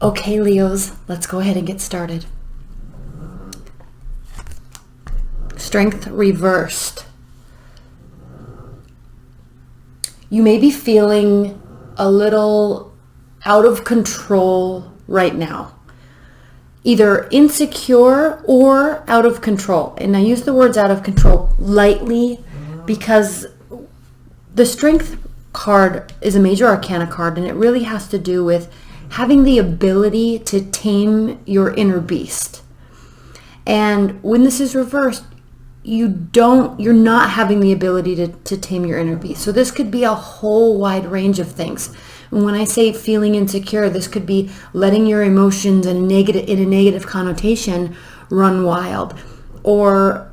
Okay, Leos, let's go ahead and get started. Strength reversed. You may be feeling a little out of control right now. Either insecure or out of control. And I use the words out of control lightly because the Strength card is a major arcana card, and it really has to do with having the ability to tame your inner beast. And when this is reversed, you're not having the ability to tame your inner beast. So this could be a whole wide range of things. And when I say feeling insecure, this could be letting your emotions in a negative connotation run wild, or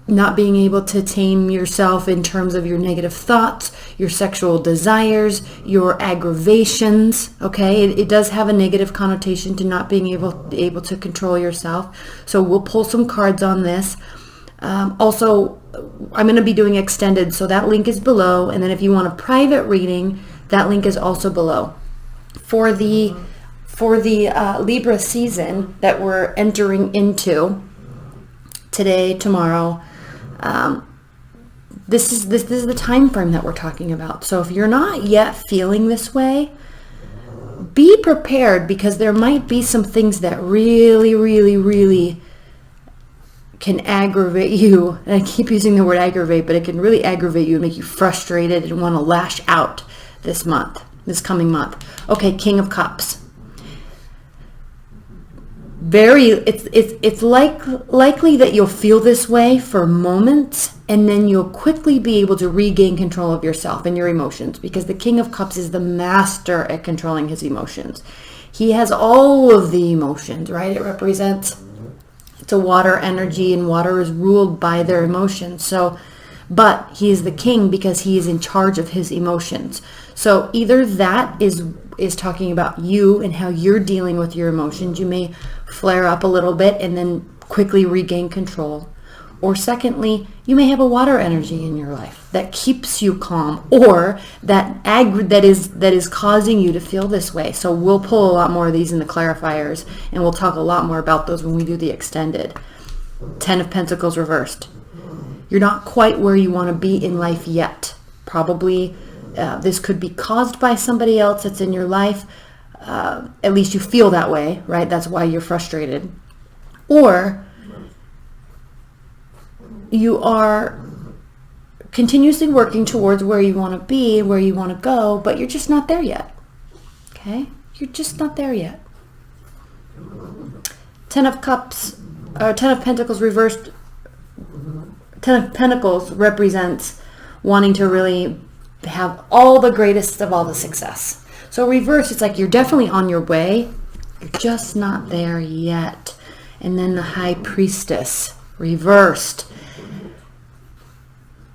not being able to tame yourself in terms of your negative thoughts, your sexual desires, your aggravations. Okay, it does have a negative connotation to not being able to control yourself. So we'll pull some cards on this. Also, I'm going to be doing extended, so that link is below. And then if you want a private reading, that link is also below. For the Libra season that we're entering into today, tomorrow, this is the time frame that we're talking about. So if you're not yet feeling this way, be prepared, because there might be some things that really, really, really can aggravate you. And I keep using the word aggravate, but it can really aggravate you and make you frustrated and want to lash out this coming month. Okay, King of Cups. It's likely that you'll feel this way for moments, and then you'll quickly be able to regain control of yourself and your emotions, because the King of Cups is the master at controlling his emotions. He has all of the emotions, right? It's a water energy, and water is ruled by their emotions. But he is the king because he is in charge of his emotions. So either that is talking about you and how you're dealing with your emotions. You may flare up a little bit and then quickly regain control. Or secondly, you may have a water energy in your life that keeps you calm, or that is causing you to feel this way. So we'll pull a lot more of these in the clarifiers, and we'll talk a lot more about those when we do the extended. 10 of Pentacles reversed. You're not quite where you want to be in life yet. Probably this could be caused by somebody else that's in your life. At least you feel that way, right? That's why you're frustrated. Or you are continuously working towards where you want to be, where you want to go, but you're just not there yet. Okay? You're just not there yet. 10 of Pentacles reversed. 10 of Pentacles represents wanting to really have all the greatest of all the success. So reverse, it's like you're definitely on your way. You're just not there yet. And then the High Priestess reversed.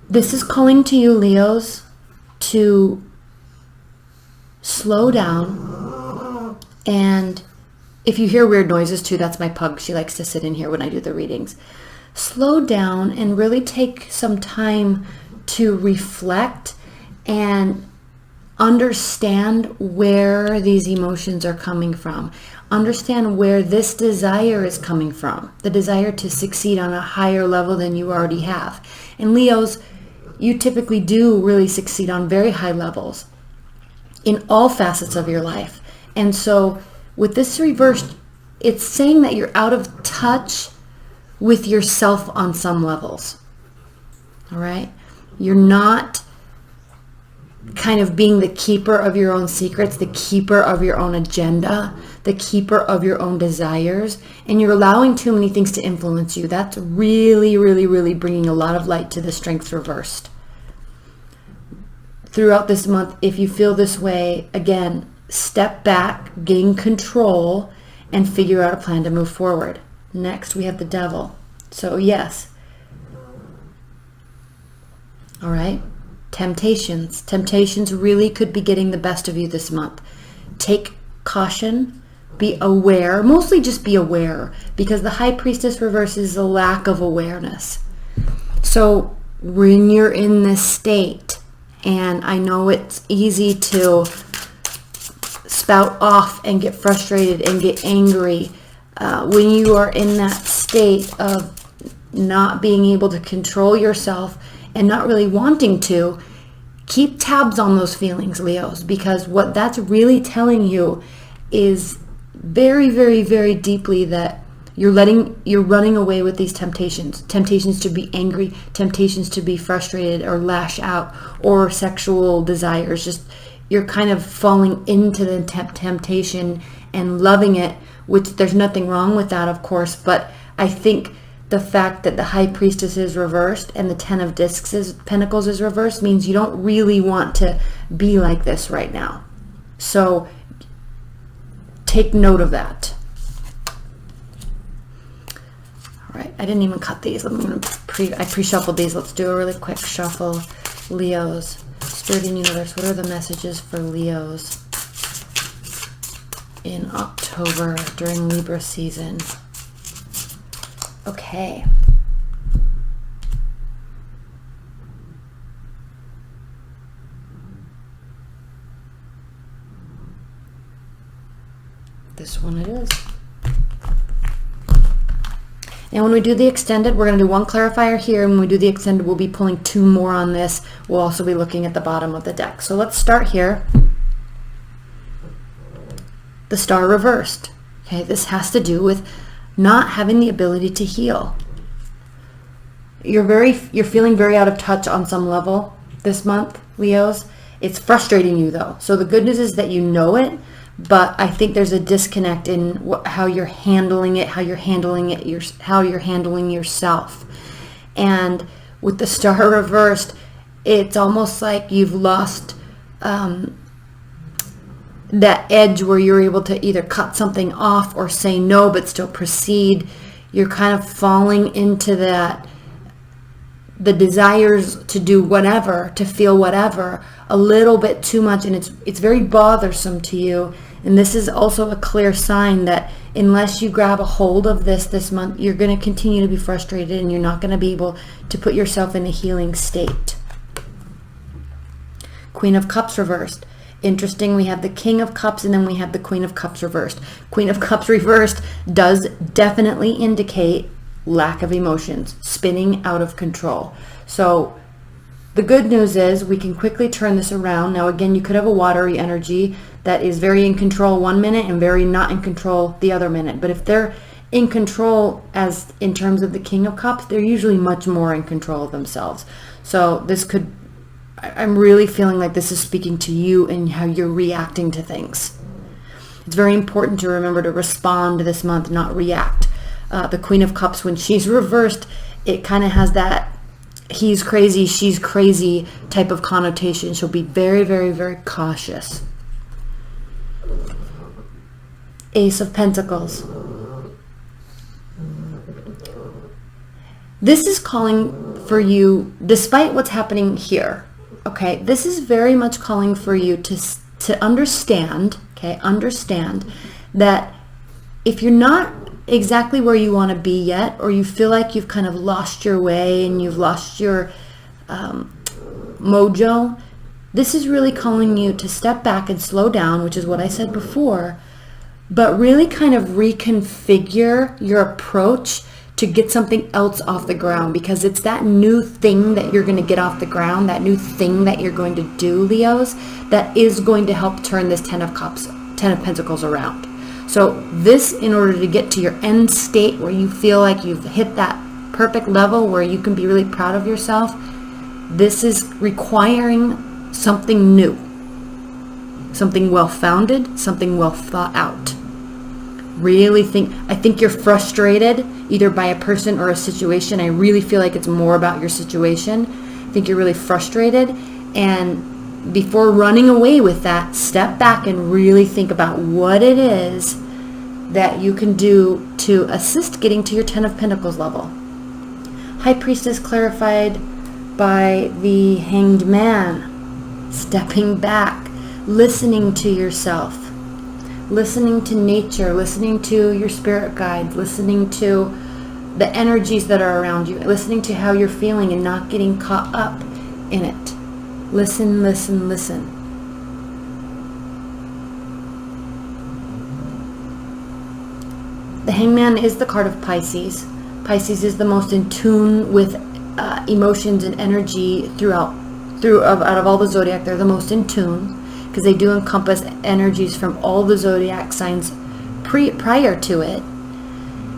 This is calling to you, Leos, to slow down. And if you hear weird noises too, that's my pug. She likes to sit in here when I do the readings. Slow down and really take some time to reflect and understand where these emotions are coming from. Understand where this desire is coming from. The desire to succeed on a higher level than you already have. And Leos, you typically do really succeed on very high levels in all facets of your life. And so with this reversed, it's saying that you're out of touch with yourself on some levels. All right? You're not kind of being the keeper of your own secrets, the keeper of your own agenda, the keeper of your own desires, and you're allowing too many things to influence you. That's really, really, really bringing a lot of light to the Strength reversed. Throughout this month, if you feel this way, again, step back, gain control, and figure out a plan to move forward. Next, we have the Devil. So yes. All right. Temptations. Temptations really could be getting the best of you this month. Take caution. Be aware. Mostly just be aware, because the High Priestess reverses a lack of awareness. So when you're in this state, and I know it's easy to spout off and get frustrated and get angry, when you are in that state of not being able to control yourself and not really wanting to, keep tabs on those feelings, Leos, because what that's really telling you is very, very, very deeply that you're running away with these temptations to be angry, temptations to be frustrated or lash out, or sexual desires. Just you're kind of falling into the temptation and loving it, which there's nothing wrong with that, of course. But I think the fact that the High Priestess is reversed and the Ten of Pentacles is reversed means you don't really want to be like this right now. So take note of that. All right, I didn't even cut these. I pre-shuffled these. Let's do a really quick shuffle. Leos, Spirit and Universe, what are the messages for Leos in October during Libra season? Okay. This one it is. Now when we do the extended, we're going to do one clarifier here, and when we do the extended, we'll be pulling two more on this. We'll also be looking at the bottom of the deck. So let's start here. The Star reversed. Okay, this has to do with not having the ability to heal. You're feeling very out of touch on some level this month, Leos. It's frustrating you though. So the good news is that you know it, but I think there's a disconnect in how you're handling it, how you're handling yourself. And with the Star reversed, it's almost like you've lost that edge where you're able to either cut something off or say no but still proceed. You're kind of falling into that, the desires to do whatever, to feel whatever, a little bit too much, and it's very bothersome to you. And this is also a clear sign that unless you grab a hold of this month, you're going to continue to be frustrated and you're not going to be able to put yourself in a healing state. Queen of Cups reversed. Interesting, we have the King of Cups and then we have the Queen of Cups reversed. Queen of Cups reversed does definitely indicate lack of emotions, spinning out of control. So the good news is we can quickly turn this around. Now again, you could have a watery energy that is very in control one minute and very not in control the other minute. But if they're in control, as in terms of the King of Cups, they're usually much more in control of themselves. So this could, I'm really feeling like this is speaking to you and how you're reacting to things. It's very important to remember to respond this month, not react. The Queen of Cups, when she's reversed, it kind of has that he's crazy, she's crazy type of connotation. She'll be very, very, very cautious. Ace of Pentacles. This is calling for you, despite what's happening here. Okay, this is very much calling for you to understand, okay, understand that if you're not exactly where you want to be yet, or you feel like you've kind of lost your way and you've lost your mojo, this is really calling you to step back and slow down, which is what I said before, but really kind of reconfigure your approach to get something else off the ground, because it's that new thing that you're going to get off the ground, that new thing that you're going to do, Leos, that is going to help turn this Ten of Pentacles around. So this, in order to get to your end state where you feel like you've hit that perfect level where you can be really proud of yourself, this is requiring something new, something well-founded, something well thought out. Really think, I think you're frustrated either by a person or a situation. I really feel like it's more about your situation. I think you're really frustrated, and before running away with that, step back and really think about what it is that you can do to assist getting to your Ten of Pentacles level. High Priestess clarified by the Hanged Man. Stepping back, listening to yourself, listening to nature, listening to your spirit guides, listening to the energies that are around you, listening to how you're feeling and not getting caught up in it. Listen, listen, listen. The Hangman is the card of Pisces. Pisces is the most in tune with emotions and energy out of all the zodiac. They're the most in tune because they do encompass energies from all the zodiac signs prior to it.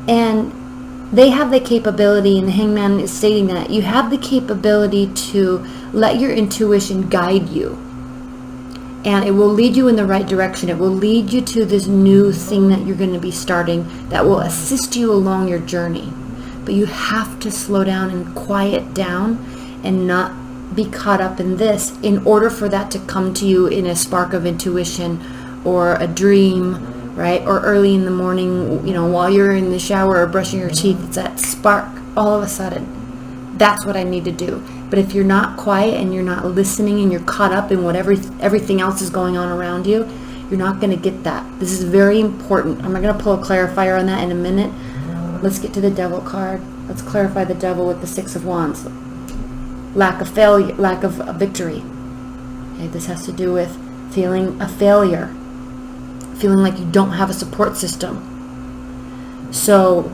And they have the capability, and the Hangman is stating that you have the capability to let your intuition guide you. And it will lead you in the right direction. It will lead you to this new thing that you're going to be starting that will assist you along your journey. But you have to slow down and quiet down and not be caught up in this in order for that to come to you in a spark of intuition or a dream, right? Or early in the morning, while you're in the shower or brushing your teeth, it's that spark all of a sudden. That's what I need to do. But if you're not quiet and you're not listening and you're caught up in what everything else is going on around you, you're not going to get that. This is very important. I'm going to pull a clarifier on that in a minute. Let's get to the Devil card. Let's clarify the Devil with the Six of Wands. Lack of failure, lack of victory. Okay, this has to do with feeling a failure, feeling like you don't have a support system. So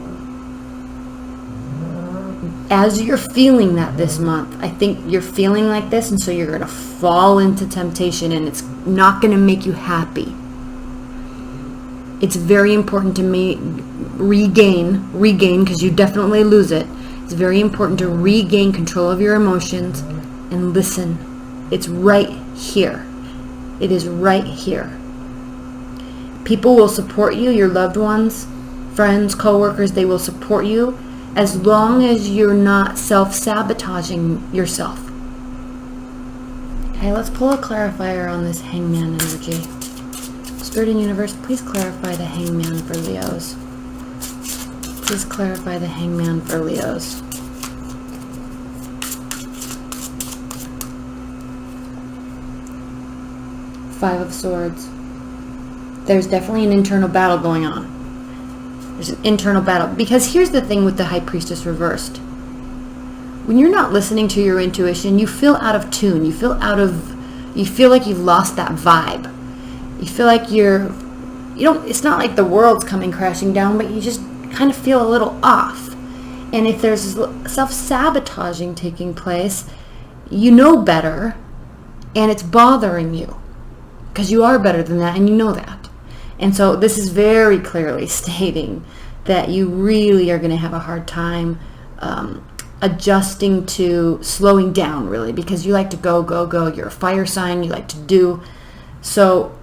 as you're feeling that this month, I think you're feeling like this, and so you're going to fall into temptation, and it's not going to make you happy. It's very important to regain, because you definitely lose it. It's very important to regain control of your emotions and listen. It's right here. It is right here. People will support you, your loved ones, friends, co-workers, they will support you as long as you're not self-sabotaging yourself. Okay, let's pull a clarifier on this Hangman energy. Spirit and Universe, please clarify the Hangman for Leos. Please clarify the Hangman for Leos. Five of Swords. There's definitely an internal battle going on. There's an internal battle. Because here's the thing with the High Priestess reversed. When you're not listening to your intuition, you feel out of tune. You feel like you've lost that vibe. You feel like it's not like the world's coming crashing down, but you just kind of feel a little off. And if there's self-sabotaging taking place, you know better, and it's bothering you. Because you are better than that, and you know that. And so this is very clearly stating that you really are going to have a hard time adjusting to slowing down, really, because you like to go, go, go. You're a fire sign. You like to do. So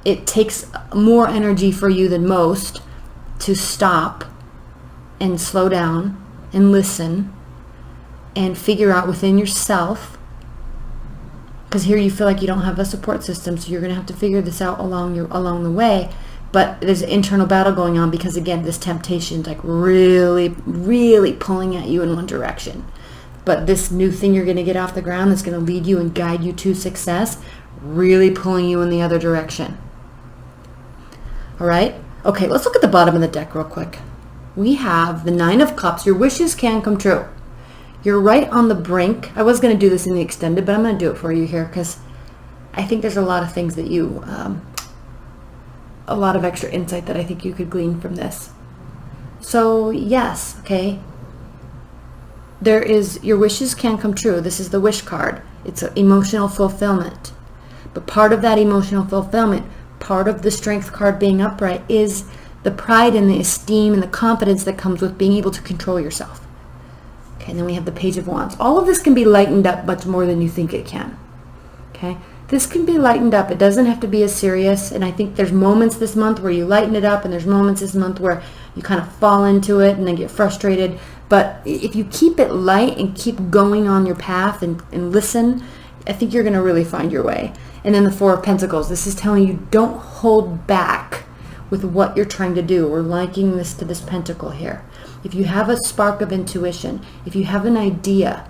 it takes more energy for you than most to stop and slow down and listen and figure out within yourself. Because here you feel like you don't have a support system, so you're going to have to figure this out along the way. But there's an internal battle going on because, again, this temptation is like really, really pulling at you in one direction. But this new thing you're going to get off the ground that's going to lead you and guide you to success, really pulling you in the other direction. All right? Okay, let's look at the bottom of the deck real quick. We have the Nine of Cups. Your wishes can come true. You're right on the brink. I was going to do this in the extended, but I'm going to do it for you here because I think there's a lot of things that a lot of extra insight that I think you could glean from this. So yes, okay. Your wishes can come true. This is the wish card. It's emotional fulfillment. But part of that emotional fulfillment, part of the strength card being upright is the pride and the esteem and the confidence that comes with being able to control yourself. Okay, and then we have the Page of Wands. All of this can be lightened up much more than you think it can. Okay, this can be lightened up. It doesn't have to be as serious. And I think there's moments this month where you lighten it up, and there's moments this month where you kind of fall into it and then get frustrated. But if you keep it light and keep going on your path and listen, I think you're going to really find your way. And then the Four of Pentacles. This is telling you don't hold back with what you're trying to do. We're liking this to this pentacle here. If you have a spark of intuition, if you have an idea,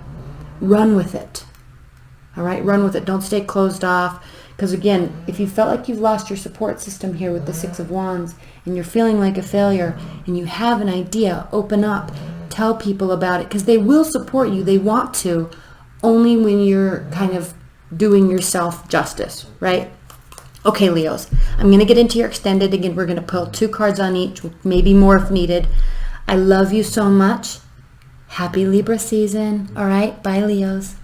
run with it. All right, run with it. Don't stay closed off. Because again, if you felt like you've lost your support system here with the Six of Wands and you're feeling like a failure and you have an idea, open up. Tell people about it because they will support you. They want to, only when you're kind of doing yourself justice, right? Okay, Leos, I'm going to get into your extended. Again, we're going to pull 2 cards on each, maybe more if needed. I love you so much. Happy Libra season. All right. Bye, Leos.